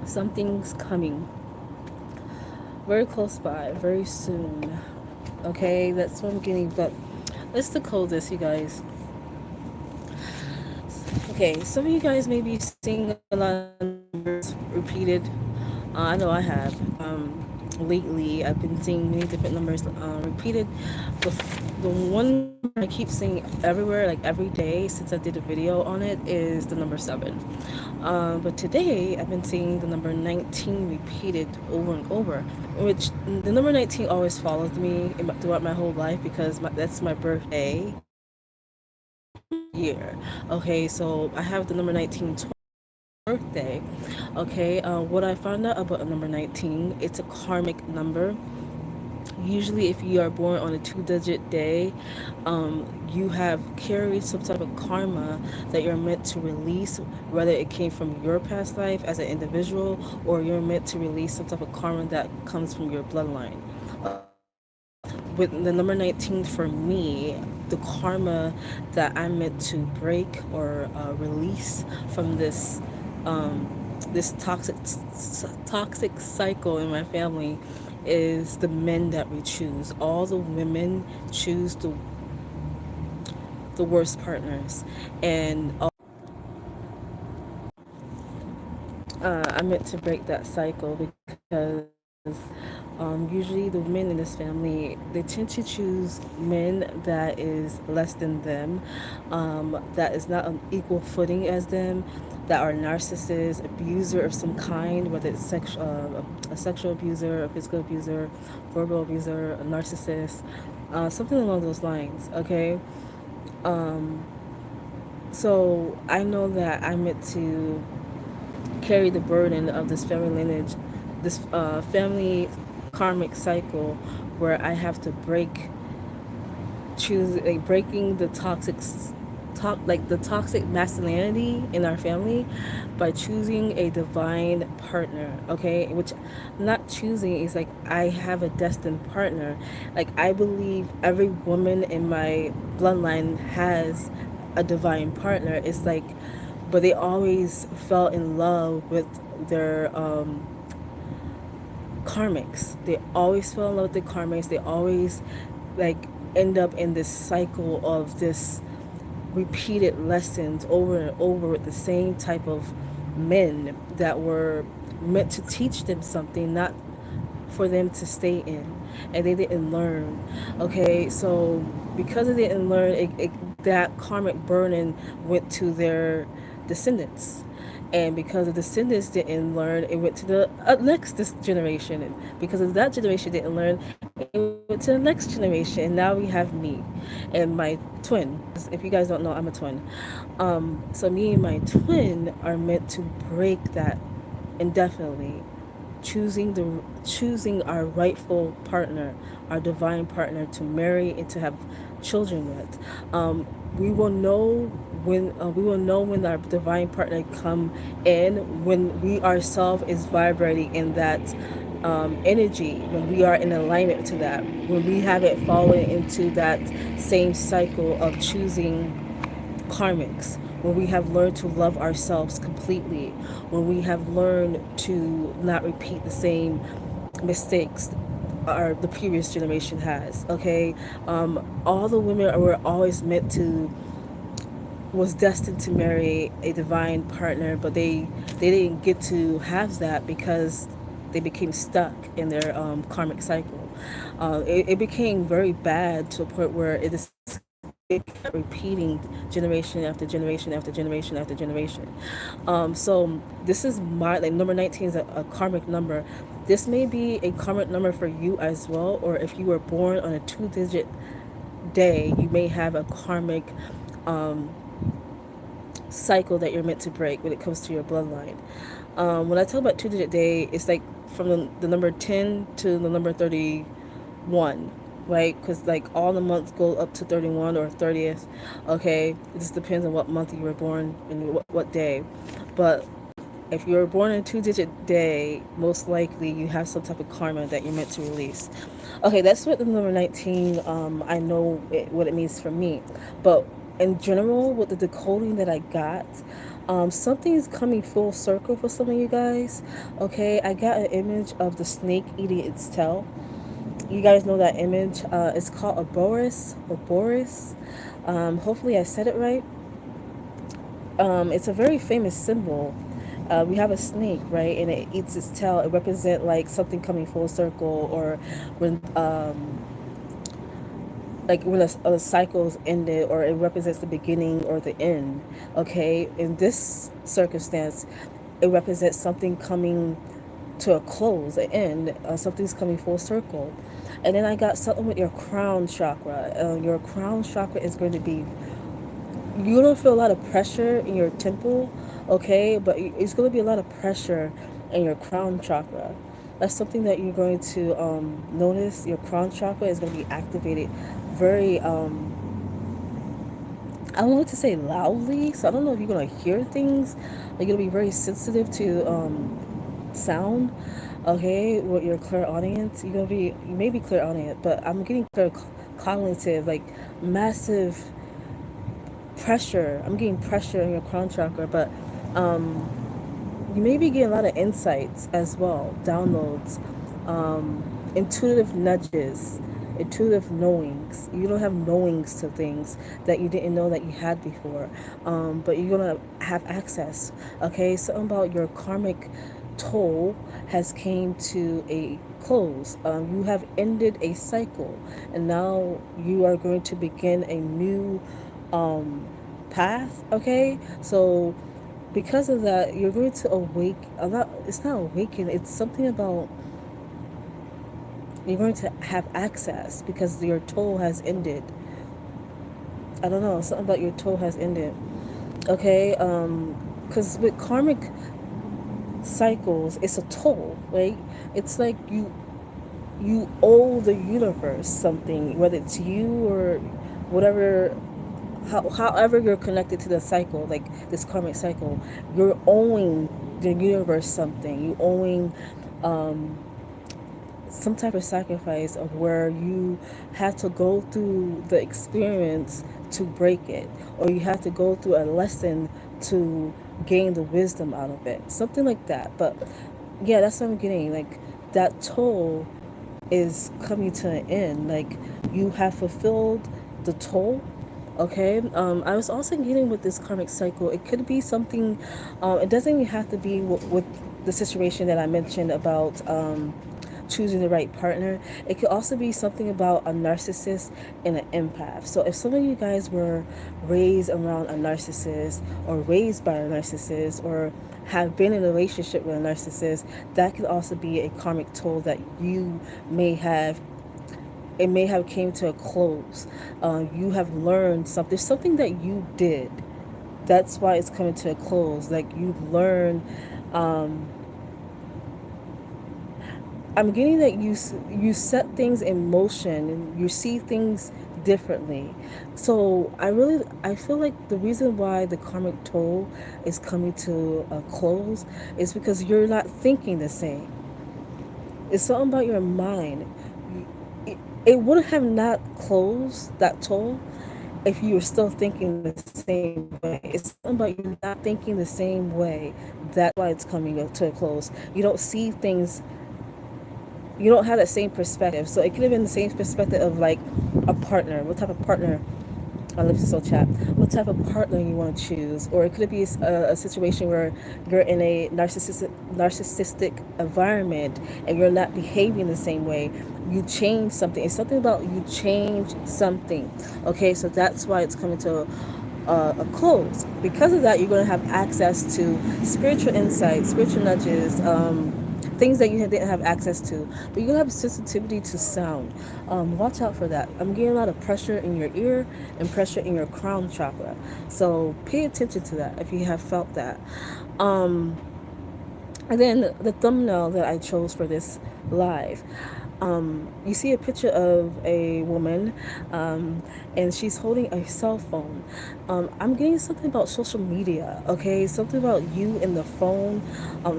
Something's coming very close by, very soon. Okay, that's what I'm getting. But let's decode this, you guys. Okay, some of you guys may be seeing a lot of numbers repeated. I know I have. Lately, I've been seeing many different numbers repeated. The one number I keep seeing everywhere, like every day since I did a video on it, is the number 7. But today, I've been seeing the number 19 repeated over and over, which the number 19 always follows me throughout my whole life because that's my birthday year. Okay, so I have the number 19 birthday. Okay, what I found out about number 19, it's a karmic number. Usually if you are born on a two-digit day, you have carried some type of karma that you're meant to release, whether it came from your past life as an individual or you're meant to release some type of karma that comes from your bloodline. With the number 19 for me, the karma that I'm meant to break or release from this toxic cycle in my family is the men that we choose. All the women choose the worst partners, and I'm meant to break that cycle because usually the men in this family, they tend to choose men that is less than them, that is not on equal footing as them, that are narcissists, abuser of some kind, whether it's a sexual abuser, a physical abuser, verbal abuser, a narcissist, something along those lines. Okay, so I know that I'm meant to carry the burden of this family lineage, this family karmic cycle, where I have to choose like breaking the the toxic masculinity in our family by choosing a divine partner. Okay, which not choosing is like I have a destined partner. Like I believe every woman in my bloodline has a divine partner. It's like, but they always fell in love with their karmics. They always fell in love with the karmics. They always like end up in this cycle of this repeated lessons over and over with the same type of men that were meant to teach them something, not for them to stay in, and they didn't learn. Okay, so because they didn't learn, that karmic burden went to their descendants, and because the descendants didn't learn, it went to the next generation, and because of that generation didn't learn, it went to the next generation, and now we have me and my twin. If you guys don't know, I'm a twin. So me and my twin are meant to break that indefinitely, choosing our rightful partner, our divine partner to marry and to have children with. We will know when our divine partner come in, when we ourselves is vibrating in that energy, when we are in alignment to that, when we haven't fallen into that same cycle of choosing karmics, when we have learned to love ourselves completely, when we have learned to not repeat the same mistakes the previous generation has. Okay, all the women were always meant to was destined to marry a divine partner, but they didn't get to have that because they became stuck in their karmic cycle. It became very bad to a point where it kept repeating generation after generation after generation after generation. So this is my, like, number 19 is a karmic number. This may be a karmic number for you as well, or if you were born on a two-digit day, you may have a karmic cycle that you're meant to break when it comes to your bloodline. When I talk about two-digit day, it's like from the number 10 to the number 31, right? Because like all the months go up to 31 or 30th. Okay, it just depends on what month you were born and what day. But if you were born on a two-digit day, most likely you have some type of karma that you're meant to release. Okay, that's what the number 19, I know what it means for me. But in general, with the decoding that I got, Something's coming full circle for some of you guys. Okay, I got an image of the snake eating its tail. You guys know that image. It's called a Boris or Boris. Hopefully, I said it right. It's a very famous symbol. We have a snake, right, and it eats its tail. It represents like something coming full circle, or when when a cycle's ended, or it represents the beginning or the end. Okay, in this circumstance, it represents something coming to a close, an end. Something's coming full circle. And then I got something with your crown chakra. Your crown chakra is going to be, you don't feel a lot of pressure in your temple, okay, but it's going to be a lot of pressure in your crown chakra. That's something that you're going to notice. Your crown chakra is going to be activated very I wanted to say loudly, so I don't know if you're gonna hear things. You're gonna be very sensitive to sound. Okay, with your clairaudience, you may be clairaudient, but I'm getting cognitive, like massive pressure. I'm getting pressure in your crown chakra, but um, you may be getting a lot of insights as well, downloads, intuitive nudges, intuitive knowings. You don't have knowings to things that you didn't know that you had before, but you're gonna have access. Okay, something about your karmic toll has came to a close. You have ended a cycle, and now you are going to begin a new path. Okay, so because of that, you're going to awake a lot. It's not awaken, it's something about you're going to have access because your toll has ended. I don't know, something about your toll has ended. Okay, because with karmic cycles, it's a toll, right? It's like you owe the universe something, whether it's you or whatever. However you're connected to the cycle, like this karmic cycle, you're owing the universe something. You owing some type of sacrifice of where you had to go through the experience to break it, or you had to go through a lesson to gain the wisdom out of it, something like that. But yeah, that's what I'm getting. Like that toll is coming to an end. Like you have fulfilled the toll. Okay. I was also getting with this karmic cycle. It could be something. It doesn't even have to be with the situation that I mentioned about choosing the right partner. It could also be something about a narcissist and an empath. So if some of you guys were raised around a narcissist, or raised by a narcissist, or have been in a relationship with a narcissist, that could also be a karmic toll that you may have. It may have came to a close. You have learned something. There's something that you did. That's why it's coming to a close. Like you've learned. Um, I'm getting that you set things in motion and you see things differently. So I feel like the reason why the karmic toll is coming to a close is because you're not thinking the same. It's something about your mind. It would have not closed that toll if you were still thinking the same way. It's something about you not thinking the same way. That's why it's coming to a close. You don't see things, you don't have that same perspective. So it could have been the same perspective of like a partner. What type of partner? My lips are so chapped. What type of partner you want to choose, or it could be a situation where you're in a narcissistic environment and you're not behaving the same way. You change something. It's something about you change something. Okay, so that's why it's coming to a close. Because of that, you're going to have access to spiritual insights, spiritual nudges, things that you didn't have access to. But you're going to have sensitivity to sound. Watch out for that. I'm getting a lot of pressure in your ear and pressure in your crown chakra. So pay attention to that if you have felt that. Um, and then the thumbnail that I chose for this live, you see a picture of a woman, and she's holding a cell phone. I'm getting something about social media, okay? Something about you and the phone.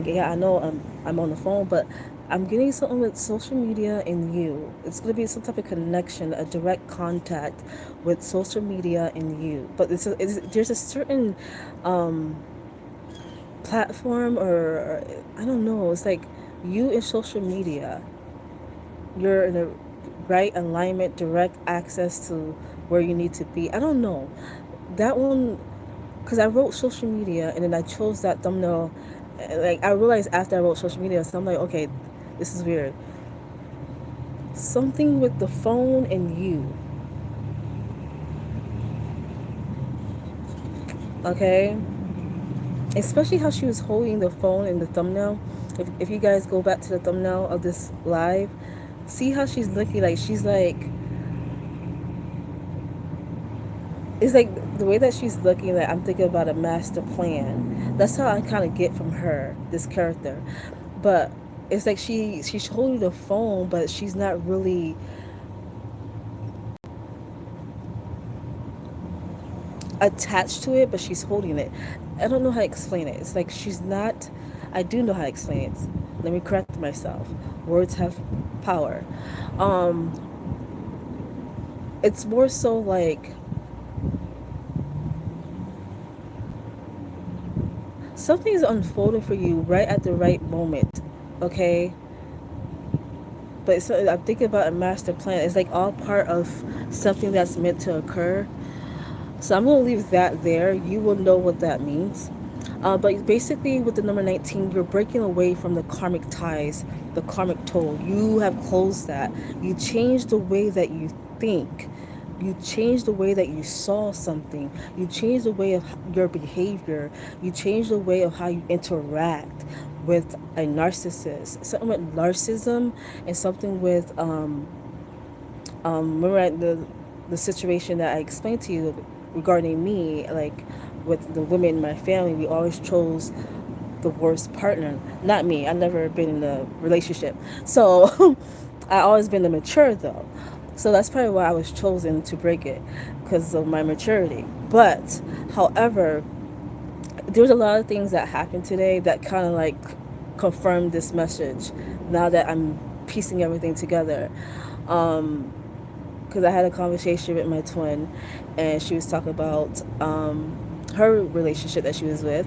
Yeah, I know I'm on the phone, but I'm getting something with social media and you. It's going to be some type of connection, a direct contact with social media and you. But there's a certain platform, or I don't know, it's like you in social media, you're in a right alignment, direct access to where you need to be. I don't know. That one, because I wrote social media and then I chose that thumbnail. Like, I realized after I wrote social media, so I'm like, okay, this is weird. Something with the phone and you, okay? Especially how she was holding the phone in the thumbnail. If you guys go back to the thumbnail of this live, see how she's looking, like she's like, it's like the way that she's looking, like I'm thinking about a master plan. That's how I kind of get from her, this character. But it's like she's holding the phone, but she's not really attached to it, but she's holding it. I don't know how to explain it. It's like she's not. I do know how to explain it. Let me correct myself. Words have power. Um, it's more so like something is unfolding for you right at the right moment. Okay, but I'm thinking about a master plan. It's like all part of something that's meant to occur. So I'm going to leave that there. You will know what that means. But basically, with the number 19, you're breaking away from the karmic ties, the karmic toll. You have closed that. You changed the way that you think. You changed the way that you saw something. You changed the way of your behavior. You changed the way of how you interact with a narcissist. Something with narcissism and something with remember the situation that I explained to you regarding me, like with the women in my family, we always chose the worst partner. Not me. I've never been in a relationship, so I always been the mature though. So that's probably why I was chosen to break it, because of my maturity. But however, there's a lot of things that happened today that kind of like confirmed this message. Now that I'm piecing everything together. Because I had a conversation with my twin, and she was talking about her relationship that she was with,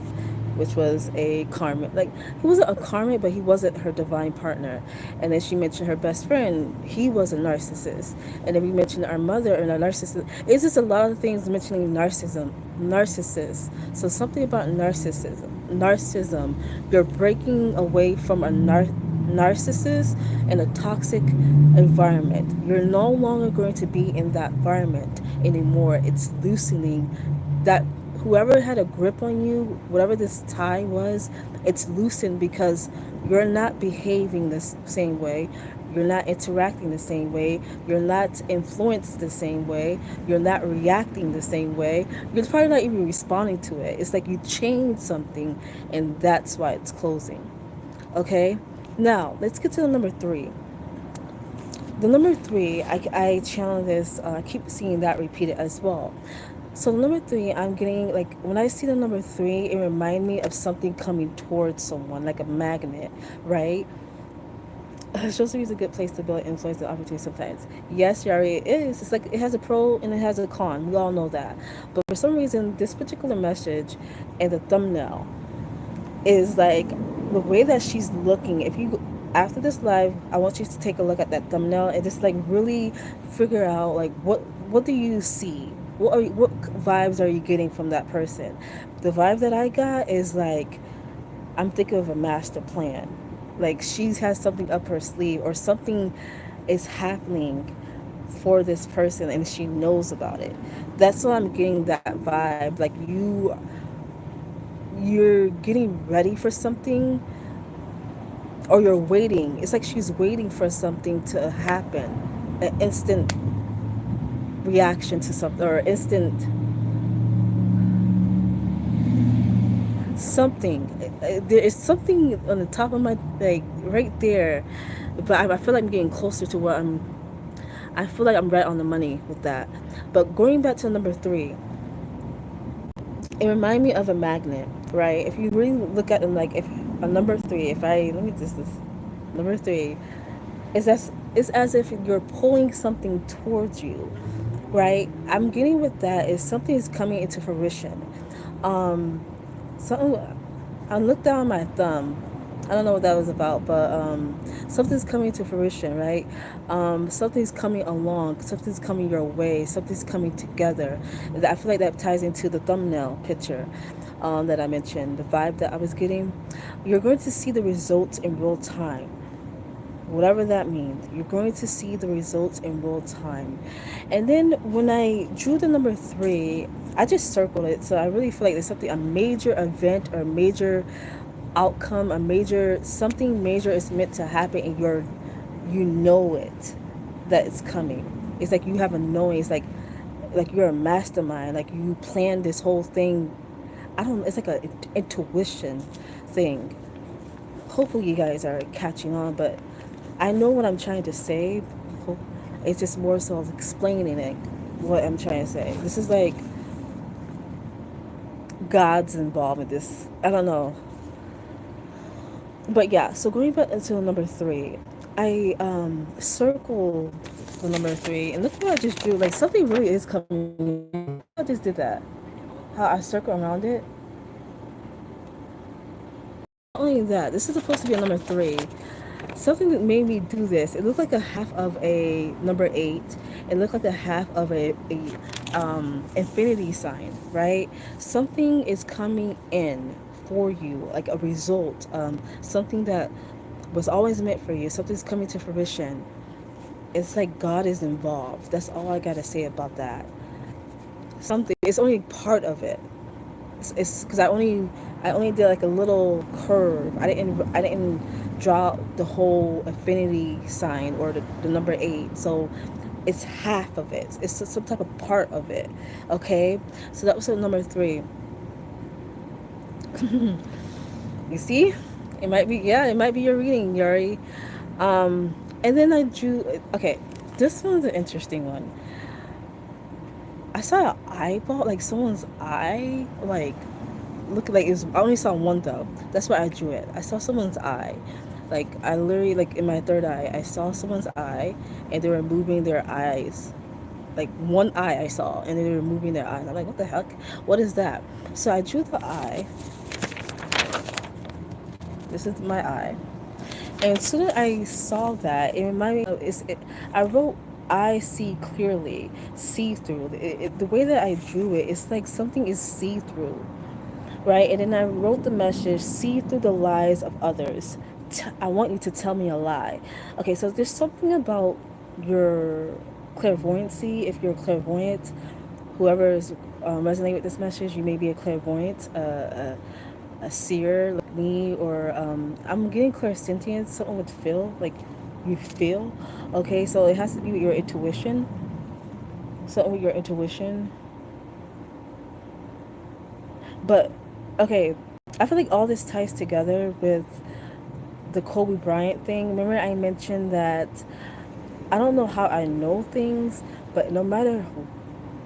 which was a karmic. Like, he wasn't a karmic, but he wasn't her divine partner. And then she mentioned her best friend. He was a narcissist. And then we mentioned our mother and a narcissist. It's just a lot of things mentioning narcissist. So something about narcissism. You're breaking away from a narcissist and a toxic environment. You're no longer going to be in that environment anymore. It's loosening that. Whoever had a grip on you, whatever this tie was, it's loosened because you're not behaving the same way. You're not interacting the same way. You're not influenced the same way. You're not reacting the same way. You're probably not even responding to it. It's like you changed something, and that's why it's closing. Okay? Now, let's get to the number 3. The number 3, I channel this, I keep seeing that repeated as well. So number 3, I'm getting, like, when I see the number 3, it reminds me of something coming towards someone, like a magnet, right? Social media is a good place to build influence and opportunity sometimes. Yes, Yari, it is. It's like it has a pro and it has a con. We all know that. But for some reason, this particular message and the thumbnail is like the way that she's looking. If you after this live, I want you to take a look at that thumbnail and just like really figure out like what do you see? What vibes are you getting from that person? The vibe that I got is like I'm thinking of a master plan. Like she has something up her sleeve or something is happening for this person and she knows about it. That's why I'm getting that vibe. Like you're getting ready for something or you're waiting. It's like she's waiting for something to happen. An instant reaction to something or instant something. There is something on the top of my, like, right there, but I feel like I'm getting closer to what I feel like I'm right on the money with that. But going back to number 3, it reminded me of a magnet, right? If you really look at them, like if a number 3, if I let me just this number 3 is it's as if you're pulling something towards you, right? I'm getting with that is something is coming into fruition. Something. I looked down my thumb. I don't know what that was about, but something's coming to fruition, right? Something's coming along, something's coming your way, something's coming together. I feel like that ties into the thumbnail picture that I mentioned, the vibe that I was getting. You're going to see the results in real time, whatever that means. You're going to see the results in real time. And then when I drew the number 3, I just circled it. So I really feel like there's something, a major event or a major outcome, a major, something major is meant to happen, and you know it, that it's coming. It's like you have a knowing. It's like you're a mastermind. Like you planned this whole thing. I don't. It's like a intuition thing. Hopefully you guys are catching on, but I know what I'm trying to say. It's just more so of explaining it, what I'm trying to say. This is like God's involved with this. I don't know. But yeah, so going back into number 3, I circle the number 3, and look what I just drew. Like something really is coming. I just did that. How I circle around it. Not only that, this is supposed to be a number 3. Something that made me do this. It looked like a half of a number 8. It looked like a half of a infinity sign, right? Something is coming in for you, like a result, something that was always meant for you. Something's coming to fruition. It's like God is involved. That's all I gotta say about that. Something. It's only part of it. It's because I only did like a little curve. I didn't draw the whole infinity sign or the number 8. So it's half of it. It's some type of part of it. Okay, so that was the number 3. You see, it might be your reading, Yuri. And then I drew. Okay, this one's an interesting one. I saw an eyeball, like someone's eye, like look like it's. I only saw one though. That's why I drew it. I saw someone's eye, like I literally like in my third eye, I saw someone's eye, and they were moving their eyes, like one eye I saw, and they were moving their eyes. I'm like, what the heck? What is that? So I drew the eye. This is my eye. And as soon as I saw that, it reminded me of I wrote I see clearly, see through. The way that I drew it, it's like something is see through, right? And then I wrote the message, see through the lies of others. I want you to tell me a lie. Okay, so there's something about your clairvoyancy. If you're clairvoyant, whoever is resonating with this message, you may be a clairvoyant, a seer like me, or I'm getting clairsentience, something with feel, like you feel. Okay, so it has to be with your intuition, something with your intuition. But okay, I feel like all this ties together with the Kobe Bryant thing. Remember I mentioned that I don't know how I know things, but no matter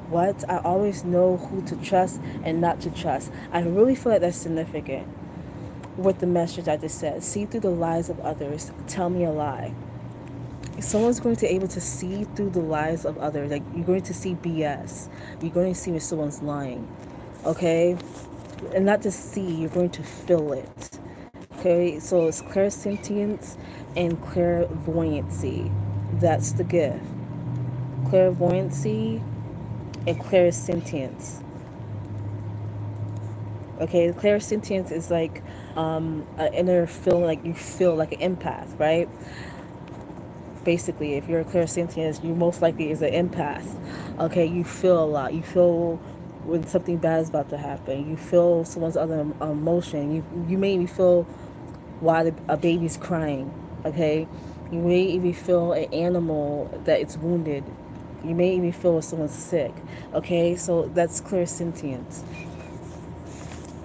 what, I always know who to trust and not to trust. I really feel like that's significant with the message I just said. See through the lies of others. Tell me a lie. Someone's going to be able to see through the lies of others. Like you're going to see BS. You're going to see when someone's lying. Okay? And not just see, you're going to feel it. Okay? So it's clairsentience and clairvoyancy. That's the gift. Clairvoyancy and clairsentience. Okay, clairsentience is like an inner feeling, like you feel like an empath, right? Basically, if you're a clairsentient, you most likely is an empath. Okay, you feel a lot. You feel when something bad is about to happen. You feel someone's other emotion. You may even feel why a baby's crying. Okay, you may even feel an animal that it's wounded. You may even feel when someone's sick. Okay, so that's clairsentience.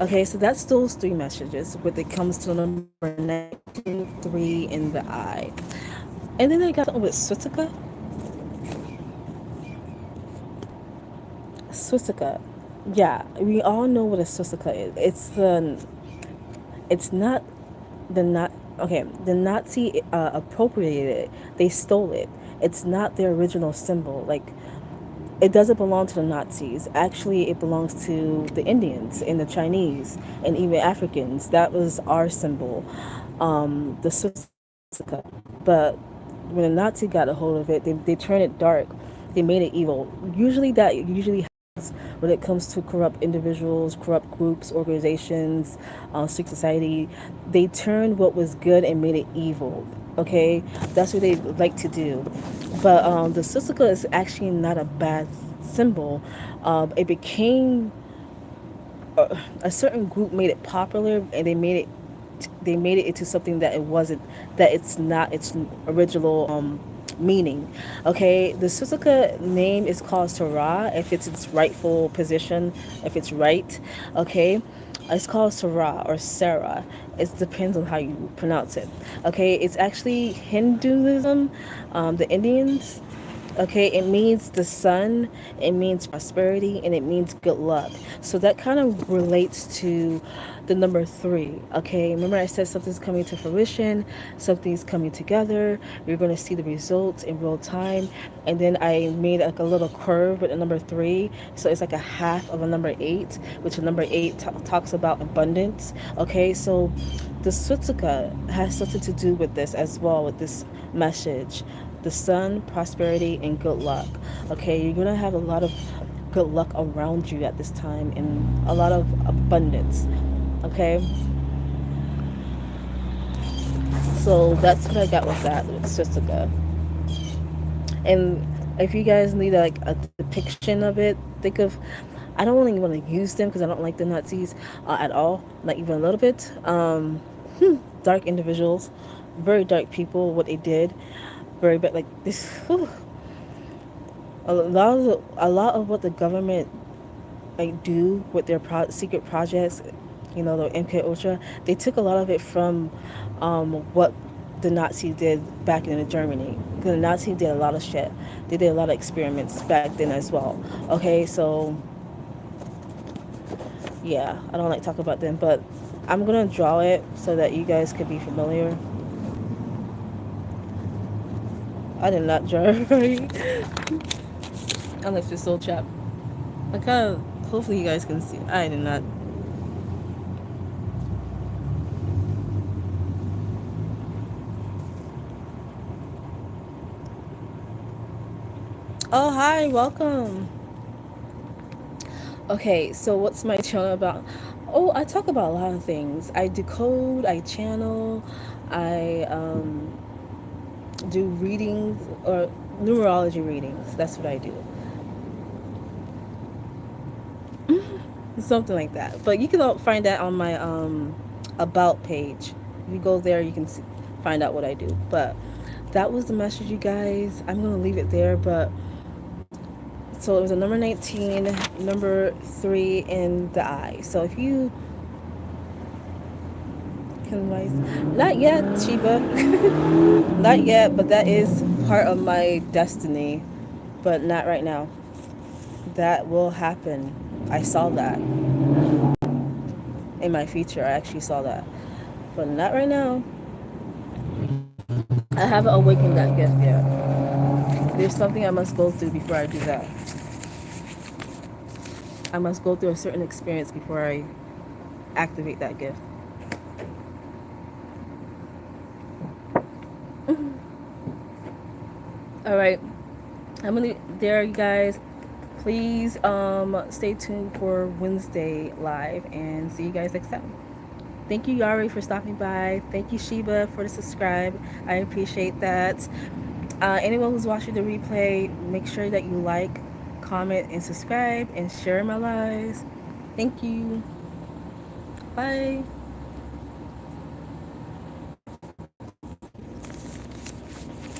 Okay, so that's those 3 messages when it comes to number 19, 3 in the eye. And then I got with Switika. Switika. Yeah, we all know what a Switika is. It's not the not okay. The Nazi appropriated it. They stole it. It's not their original symbol. Like it doesn't belong to the Nazis. Actually, it belongs to the Indians and the Chinese and even Africans. That was our symbol, the swastika. But when the Nazi got a hold of it, they turned it dark. They made it evil. Usually when it comes to corrupt individuals, corrupt groups, organizations, secret society, they turned what was good and made it evil. Okay, that's what they like to do. But the swastika is actually not a bad symbol. It became a certain group made it popular, and they made it into something that it wasn't, that it's not its original meaning. Okay, the swastika name is called Sarah if it's its rightful position, if it's right. Okay, it's called Sarah or Sarah. It depends on how you pronounce it. Okay, it's actually Hinduism, the Indians. Okay, it means the sun, it means prosperity, and it means good luck. So that kind of relates to the number three. Okay, remember I said something's coming to fruition, something's coming together, you're going to see the results in real time. And then I made like a little curve with the number three, so it's like a half of a number eight, which the number eight talks about abundance. Okay, so the swastika has something to do with this as well, with this message: the sun, prosperity, and good luck. Okay, you're gonna have a lot of good luck around you at this time and a lot of abundance. Okay, so that's what I got with that, with swastika. And if you guys need like a depiction of it, think of, I don't really want to use them because I don't like the Nazis at all, not even a little bit. Dark individuals, very dark people, what they did, very bad. Like this, whew, a lot of what the government like do with their secret projects, the MK Ultra, they took a lot of it from what the Nazis did back in Germany. The Nazis did a lot of shit. They did a lot of experiments back then as well. Okay, so yeah, I don't like talking about them, but I'm gonna draw it so that you guys could be familiar. I did not draw it right. Unless it's soul chap. I kind of, hopefully you guys can see. I did not. Oh, hi, welcome. Okay, so what's my channel about? Oh, I talk about a lot of things. I decode, I channel, I do readings or numerology readings. That's what I do. Something like that. But you can find that on my about page. If you go there, you can find out what I do. But that was the message, you guys. I'm gonna leave it there. But so it was a number 19, number 3 in the eye. So if you can, not yet, Chiba. Not yet, but that is part of my destiny. But not right now. That will happen. I saw that in my future. I actually saw that, but not right now. I haven't awakened that gift yet. There's something I must go through before I do that. I must go through a certain experience before I activate that gift. All right, I'm gonna there, you guys. Please stay tuned for Wednesday live, and see you guys next time. Thank you, Yari, for stopping by. Thank you, Sheba, for the subscribe. I appreciate that. Anyone who's watching the replay, make sure that you like, comment, and subscribe, and share my lives. Thank you. Bye.